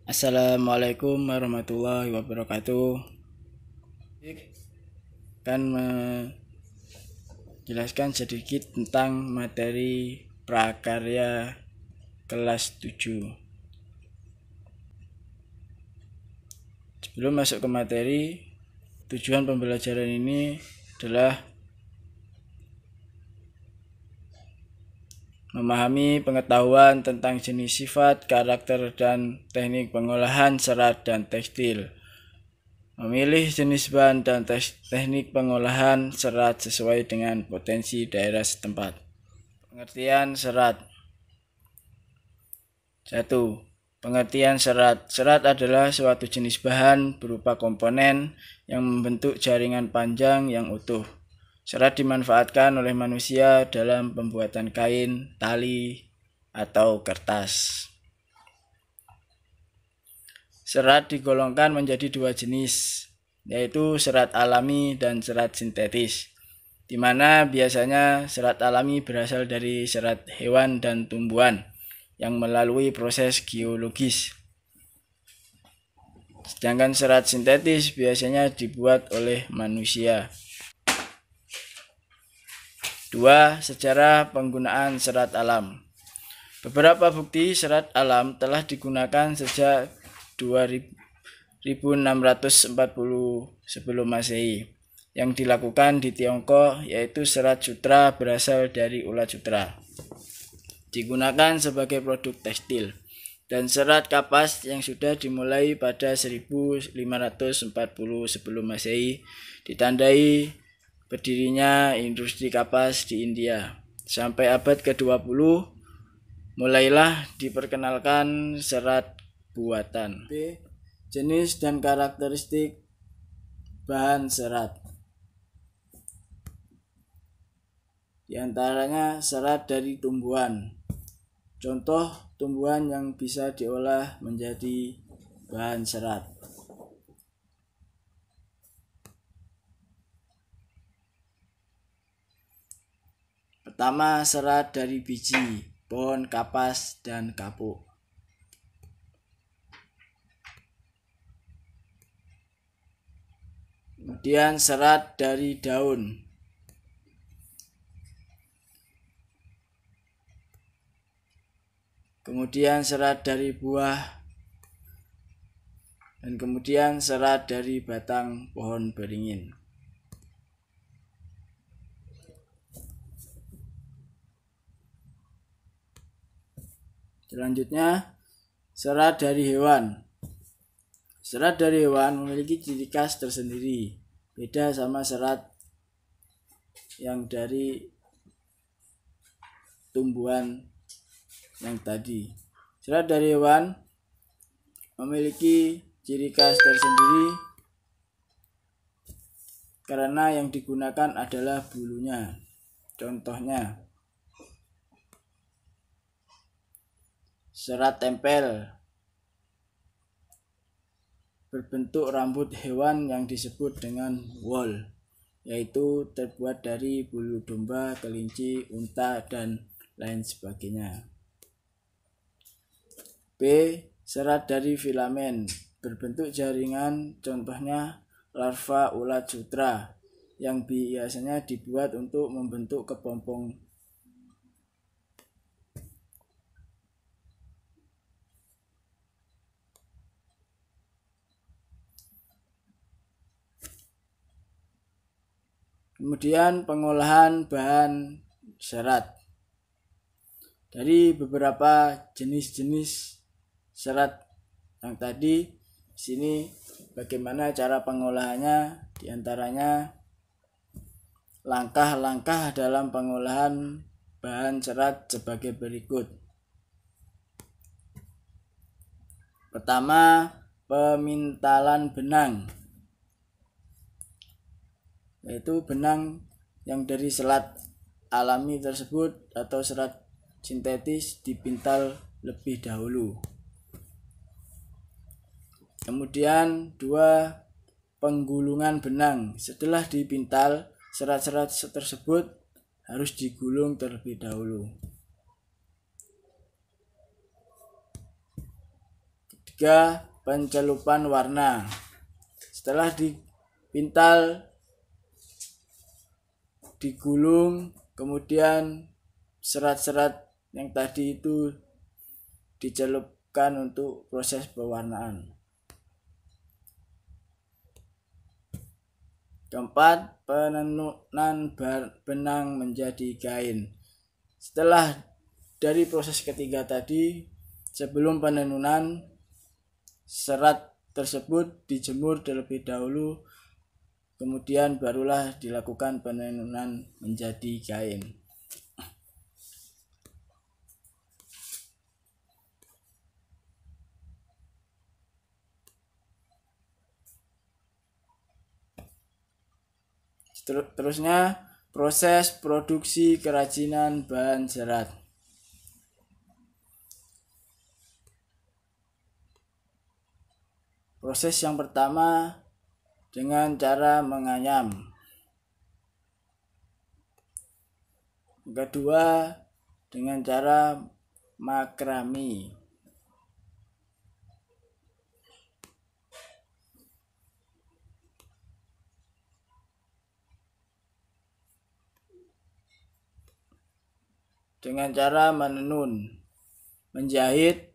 Assalamualaikum warahmatullahi wabarakatuh. Akan menjelaskan sedikit tentang materi prakarya kelas 7. Sebelum masuk ke materi, tujuan pembelajaran ini adalah memahami pengetahuan tentang jenis sifat, karakter, dan teknik pengolahan serat dan tekstil. Memilih jenis bahan dan teknik pengolahan serat sesuai dengan potensi daerah setempat. Pengertian serat. 1. Pengertian serat. Serat adalah suatu jenis bahan berupa komponen yang membentuk jaringan panjang yang utuh. Serat dimanfaatkan oleh manusia dalam pembuatan kain, tali, atau kertas. Serat digolongkan menjadi dua jenis, yaitu serat alami dan serat sintetis, di mana biasanya serat alami berasal dari serat hewan dan tumbuhan yang melalui proses geologis. Sedangkan serat sintetis biasanya dibuat oleh manusia. 2. Sejarah penggunaan serat alam. Beberapa bukti serat alam telah digunakan sejak 2640 sebelum Masehi yang dilakukan di Tiongkok, yaitu serat sutra berasal dari ulat sutra. Digunakan sebagai produk tekstil, dan serat kapas yang sudah dimulai pada 1540 sebelum Masehi ditandai berdirinya industri kapas di India. Sampai abad ke-20 mulailah diperkenalkan serat buatan. B. Jenis dan karakteristik bahan serat. Di antaranya serat dari tumbuhan. Contoh tumbuhan yang bisa diolah menjadi bahan serat. Pertama, serat dari biji, pohon kapas, dan kapuk. Kemudian serat dari daun. Kemudian serat dari buah. Dan kemudian serat dari batang pohon beringin. Selanjutnya, serat dari hewan. Serat dari hewan memiliki ciri khas tersendiri, beda sama serat yang dari tumbuhan yang tadi. Serat dari hewan memiliki ciri khas tersendiri karena yang digunakan adalah bulunya. Contohnya, serat tempel berbentuk rambut hewan yang disebut dengan wool, yaitu terbuat dari bulu domba, kelinci, unta, dan lain sebagainya. B. Serat dari filamen berbentuk jaringan, contohnya larva ulat sutra yang biasanya dibuat untuk membentuk kepompong. Kemudian pengolahan bahan serat. Dari beberapa jenis-jenis serat yang tadi, sini bagaimana cara pengolahannya, diantaranya langkah-langkah dalam pengolahan bahan serat sebagai berikut. Pertama, pemintalan benang, yaitu benang yang dari serat alami tersebut atau serat sintetis dipintal lebih dahulu. Kemudian 2, penggulungan benang. Setelah dipintal, serat-serat tersebut harus digulung terlebih dahulu. juga pencelupan warna. Setelah dipintal, digulung, kemudian serat-serat yang tadi itu dicelupkan untuk proses pewarnaan. Keempat, penenunan benang menjadi kain. Setelah dari proses ketiga tadi, sebelum penenunan, serat tersebut dijemur terlebih dahulu, kemudian barulah dilakukan penenunan menjadi kain. Terusnya, proses produksi kerajinan bahan serat. Proses yang pertama dengan cara menganyam. Yang kedua dengan cara makrami. Dengan cara menenun, menjahit,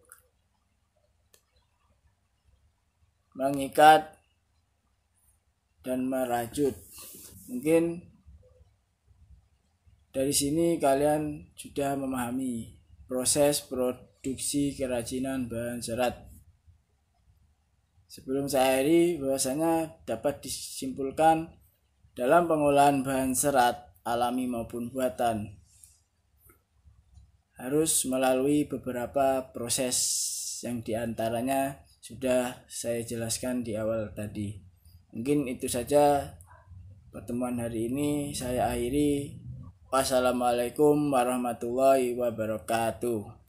mengikat, dan merajut. Mungkin dari sini kalian sudah memahami proses produksi kerajinan bahan serat. Sebelum saya akhiri, bahwasanya dapat disimpulkan dalam pengolahan bahan serat alami maupun buatan harus melalui beberapa proses yang diantaranya sudah saya jelaskan di awal tadi. Mungkin itu saja pertemuan hari ini, saya akhiri. Wassalamualaikum warahmatullahi wabarakatuh.